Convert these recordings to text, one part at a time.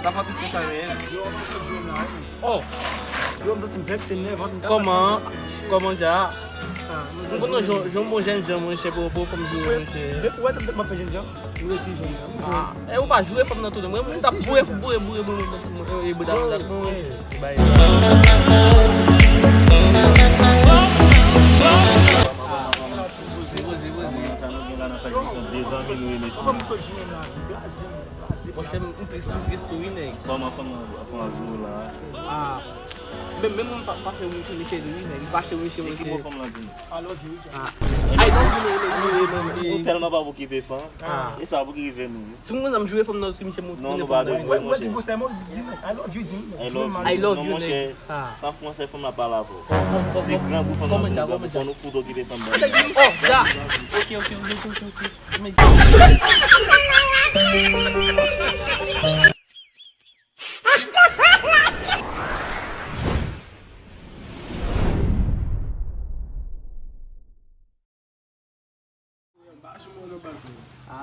Ça va tout spécialement. Oh, comment déjà? Quando João bom gente já mon chegou pour comme jouer mon cher. Depois de ma fazer já, eu esse jogo. Eu pas jouer comme dans tout le monde, mais ça boue et boudar mon cher. Poxa, um triste né? Vamos azul lá. Ah. Mesmo passei muito lixo do né? Passei muito lixo. Que bom vamos lá. I love you. Aí não Não quero não babu que vê fã. E sabe que vê no. Se um não jouer comme nós me chamamos. Não não vai. What do you say? I love you, Jim. I love you, né? Sans français femme la palavra. C'est grand pour femme. Comment no fudo que vê femme. Oh, já. OK.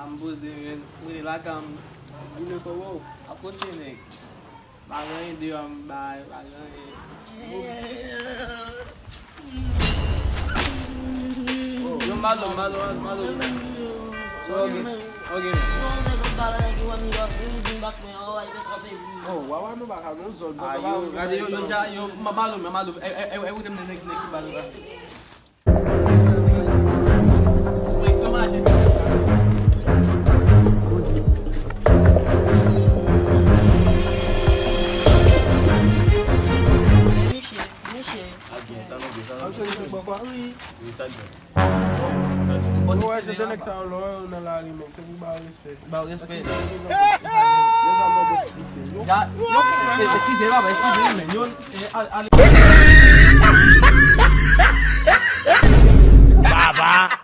Ambuze ngene la kam ngene ko wo apote ne bagan de am ba bagan yo malo so okay Oh, wawa no ba ka no so ba gade yo no ja yo malo eu dem ne balo wait come on. C'est de l'excellent dans la rime, c'est pour pas respect. Bah respect. Excusez-moi, Baba.